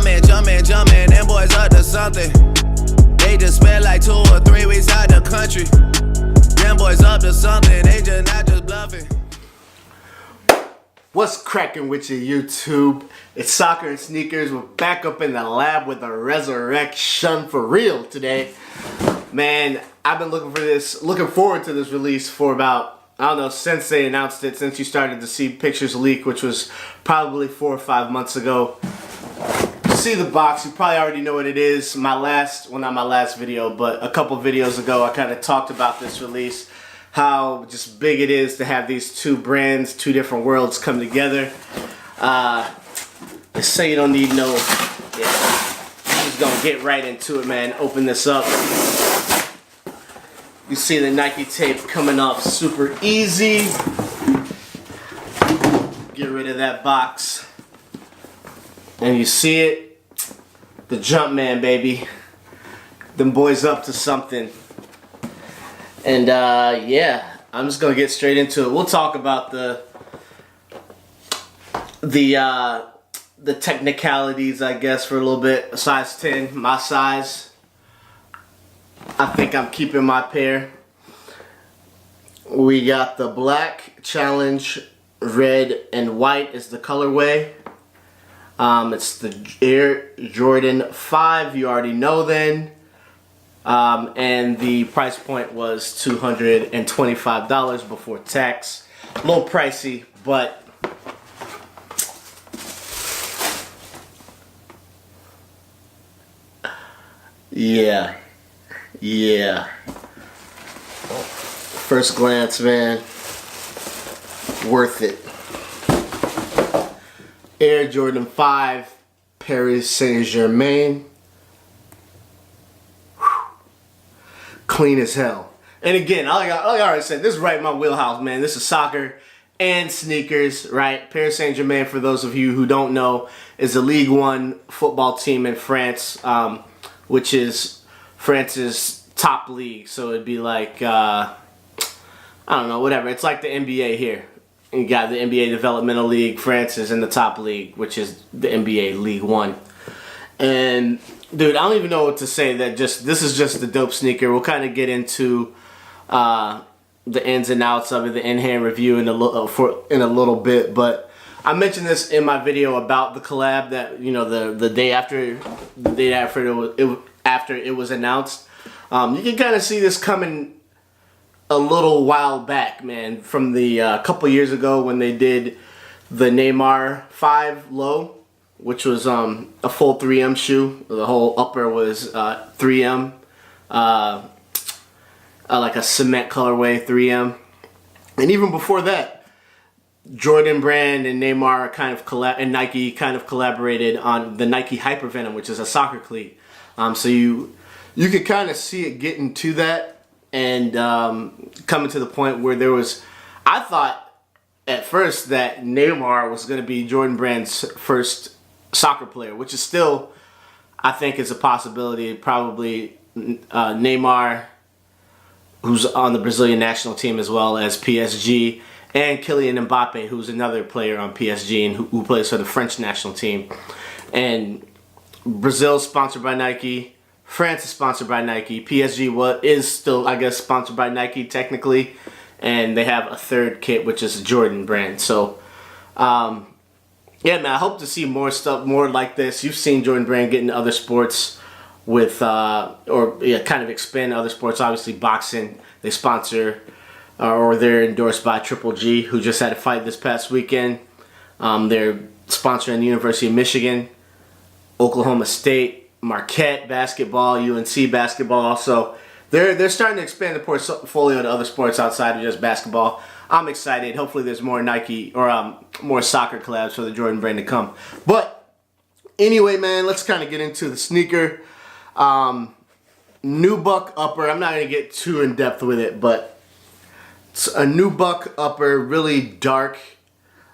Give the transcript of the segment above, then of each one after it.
Jumpin', them boys up to something. They just spent like 2 or 3 weeks out the country. Them boys up to something, they just not just bluffing. What's cracking with you, YouTube? It's Soccer and Sneakers. We're back up in the lab with a resurrection for real today. Man, I've been looking forward to this release for about, I don't know, since they announced it, since you started to see pictures leak, which was probably 4 or 5 months ago. You see the box, you probably already know what it is. Not my last video, but a couple videos ago I kind of talked about this release, how just big it is to have these two brands, two different worlds come together. They say you don't need no, I'm just gonna get right into it, man. Open this up. You see the Nike tape coming off super easy. Get rid of that box. And you see it, the Jumpman, baby. Them boys up to something. And yeah, I'm just gonna get straight into it. We'll talk about the technicalities, I guess, for a little bit. Size 10, my size. I think I'm keeping my pair. We got the black challenge, red and white is the colorway. It's the Air Jordan 5, you already know then. And the price point was $225 before tax. A little pricey, but yeah. First glance, man, worth it. Air Jordan 5, Paris Saint Germain. Clean as hell. And again, like I already said, this is right in my wheelhouse, man. This is soccer and sneakers, right? Paris Saint Germain, for those of you who don't know, is a League One football team in France, which is France's top league. So it'd be like, I don't know, whatever. It's like the NBA here. You got the NBA Developmental League. France is in the top league, which is the NBA League One. And dude, I don't even know what to say. This is just the dope sneaker. We'll kind of get into the ins and outs of it, the in-hand review in a little bit. But I mentioned this in my video about the collab that, you know, the day after it was announced. You can kind of see this coming a little while back, man, from the couple years ago when they did the Neymar 5 low, which was a full 3M shoe. The whole upper was 3M, like a cement colorway 3M. And even before that, Jordan brand and Neymar and Nike kind of collaborated on the Nike Hypervenom, which is a soccer cleat. So you could kind of see it getting to that. And coming to the point where I thought at first that Neymar was going to be Jordan Brand's first soccer player, which is still, I think, is a possibility. Probably Neymar, who's on the Brazilian national team as well as PSG, and Kylian Mbappe, who's another player on PSG and who plays for the French national team. And Brazil's sponsored by Nike. France is sponsored by Nike. PSG is still, I guess, sponsored by Nike technically. And they have a third kit, which is a Jordan brand. So, yeah, man, I hope to see more stuff, more like this. You've seen Jordan brand get into other sports with, kind of expand other sports. Obviously, boxing, they sponsor, or they're endorsed by Triple G, who just had a fight this past weekend. They're sponsoring the University of Michigan, Oklahoma State, Marquette basketball, UNC basketball. So they're starting to expand the portfolio to other sports outside of just basketball. I'm excited. Hopefully there's more Nike or more soccer collabs for the Jordan brand to come. But anyway, man, let's kind of get into the sneaker. Nubuck upper. I'm not going to get too in depth with it, but it's a Nubuck upper, really dark.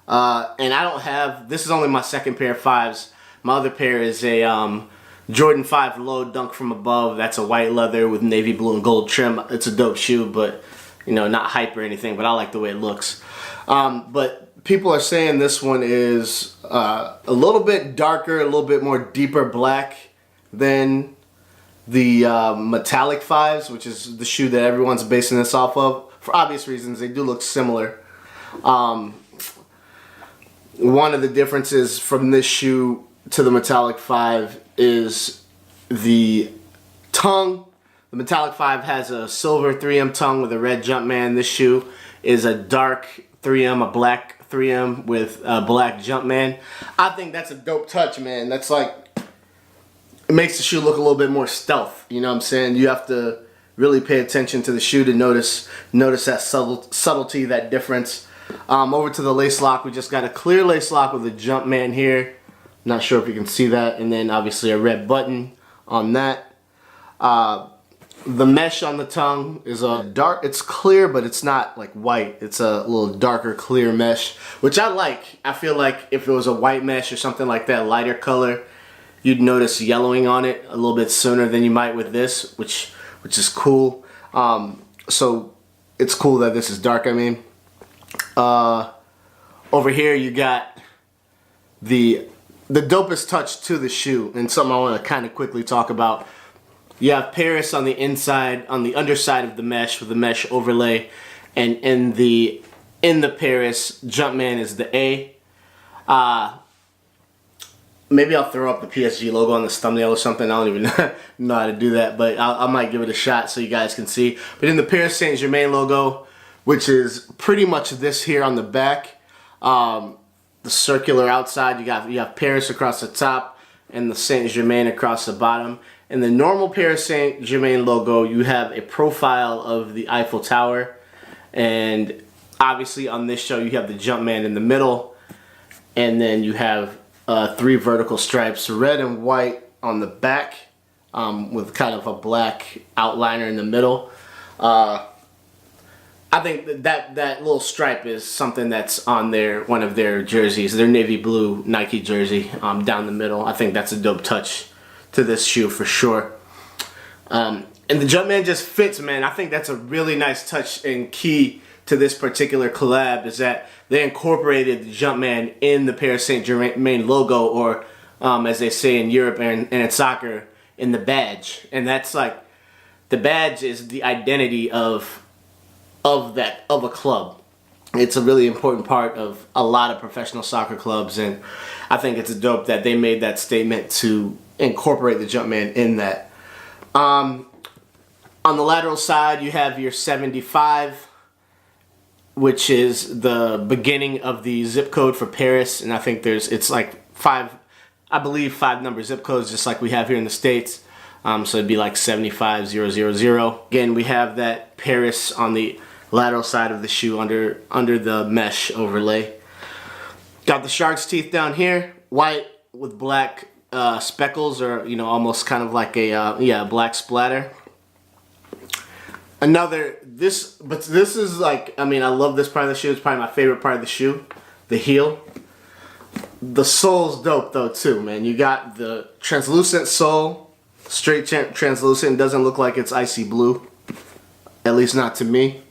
And I don't have, this is only my second pair of 5s. My other pair is a Jordan 5 low dunk from above. That's a white leather with navy blue and gold trim. It's a dope shoe, but you know, not hype or anything, but I like the way it looks. But people are saying this one is a little bit darker, a little bit more deeper black than the Metallic 5s, which is the shoe that everyone's basing this off of. For obvious reasons, they do look similar. One of the differences from this shoe to the Metallic 5 is the tongue. The Metallic 5 has a silver 3M tongue with a red Jumpman. This shoe is a dark 3M, a black 3M with a black Jumpman. I think that's a dope touch, man. That's like, it makes the shoe look a little bit more stealth. You know what I'm saying? You have to really pay attention to the shoe to notice that subtlety, that difference. Over to the lace lock, we just got a clear lace lock with a Jumpman here. Not sure if you can see that. And then obviously a red button on that. The mesh on the tongue is a dark, it's clear, but it's not like white. It's a little darker, clear mesh, which I like. I feel like if it was a white mesh or something like that, lighter color, you'd notice yellowing on it a little bit sooner than you might with this, which is cool. So it's cool that this is dark, I mean. Over here you got the dopest touch to the shoe, and something I want to kind of quickly talk about. You have Paris on the inside, on the underside of the mesh with the mesh overlay, and in the Paris, Jumpman is the A. Maybe I'll throw up the PSG logo on this thumbnail or something. I don't even know how to do that, but I might give it a shot so you guys can see. But in the Paris Saint-Germain logo, which is pretty much this here on the back, the circular outside, you have Paris across the top and the Saint-Germain across the bottom. In the normal Paris Saint-Germain logo, you have a profile of the Eiffel Tower, and obviously on this show you have the Jumpman in the middle, and then you have 3 vertical stripes, red and white on the back, with kind of a black outliner in the middle. I think that little stripe is something that's on one of their jerseys, their navy blue Nike jersey, down the middle. I think that's a dope touch to this shoe for sure. And the Jumpman just fits, man. I think that's a really nice touch and key to this particular collab, is that they incorporated the Jumpman in the Paris Saint-Germain logo, or as they say in Europe and in soccer, in the badge. And that's like, the badge is the identity of a club. It's a really important part of a lot of professional soccer clubs, and I think it's dope that they made that statement to incorporate the Jumpman in that. On the lateral side, you have your 75, which is the beginning of the zip code for Paris, and I think it's like 5 number zip codes, just like we have here in the States. So it'd be like 75000. Again, we have that Paris on the lateral side of the shoe under the mesh overlay. Got the shark's teeth down here, white with black speckles, or almost kind of like a black splatter. This is like, I love this part of the shoe. It's probably my favorite part of the shoe, the heel. The sole's dope though too, man. You got the translucent sole, straight translucent. Doesn't look like it's icy blue, at least not to me.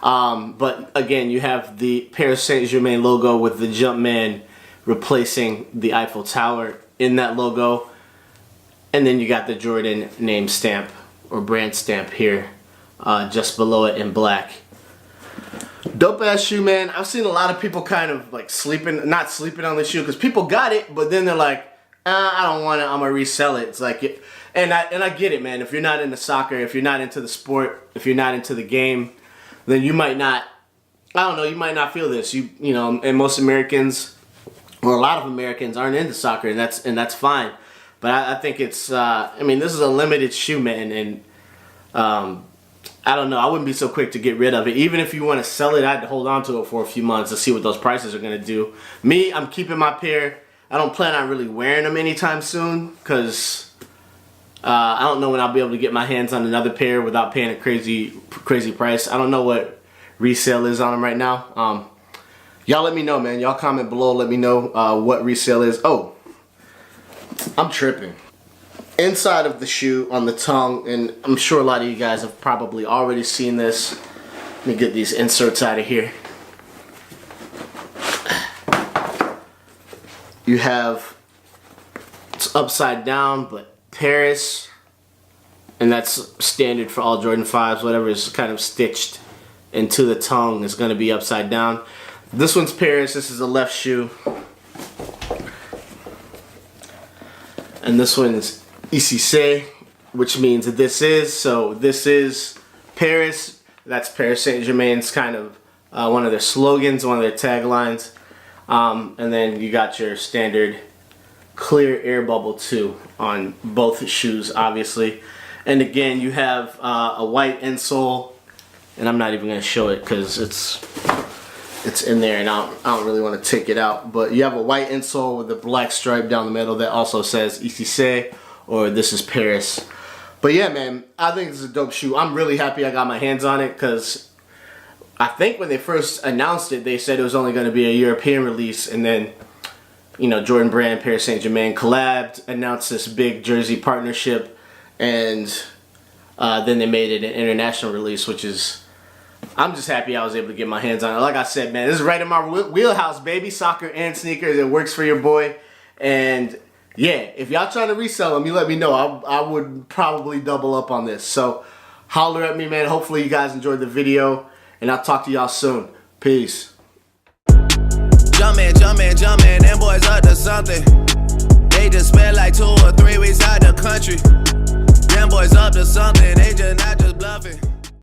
But again, you have the Paris Saint-Germain logo with the Jumpman replacing the Eiffel Tower in that logo. And then you got the Jordan name stamp or brand stamp here, just below it in black. Dope ass shoe, man. I've seen a lot of people kind of like not sleeping on the shoe, because people got it, but then they're like, I don't want it, I'm gonna resell it. It's like, and I get it, man. If you're not into soccer, if you're not into the sport, if you're not into the game, then you might not, you might not feel this. And most Americans, or a lot of Americans, aren't into soccer, and that's fine. But I think it's, this is a limited shoe, man, and I don't know, I wouldn't be so quick to get rid of it. Even if you want to sell it, I'd hold on to it for a few months to see what those prices are going to do. Me, I'm keeping my pair. I don't plan on really wearing them anytime soon, because I don't know when I'll be able to get my hands on another pair without paying a crazy price. I don't know what resale is on them right now. Y'all let me know, man. Y'all comment below. Let me know what resale is. Oh, I'm tripping. Inside of the shoe on the tongue, and I'm sure a lot of you guys have probably already seen this. Let me get these inserts out of here. You have, it's upside down, but Paris, and that's standard for all Jordan 5s. Whatever is kind of stitched into the tongue is going to be upside down. This one's Paris. This is the left shoe. And this one's Insole, which means that this is Paris. That's Paris Saint-Germain's kind of one of their slogans, one of their taglines. And then you got your standard clear air bubble too on both shoes, obviously. And again, you have a white insole, and I'm not even going to show it because it's in there, and I don't really want to take it out. But you have a white insole with a black stripe down the middle that also says Insole, or this is Paris. But yeah, man, I think this is a dope shoe. I'm really happy I got my hands on it because I think when they first announced it, they said it was only going to be a European release, and then, you know, Jordan Brand, Paris Saint-Germain collabed, announced this big jersey partnership, and then they made it an international release, which is, I'm just happy I was able to get my hands on it. Like I said, man, this is right in my wheelhouse, baby. Soccer and sneakers. It works for your boy. And yeah, if y'all trying to resell them, you let me know. I would probably double up on this. So holler at me, man. Hopefully you guys enjoyed the video, and I'll talk to y'all soon. Peace. Jumpin', them boys up to something. They just spent like 2 or 3 weeks out the country. Them boys up to something, they just not just bluffing.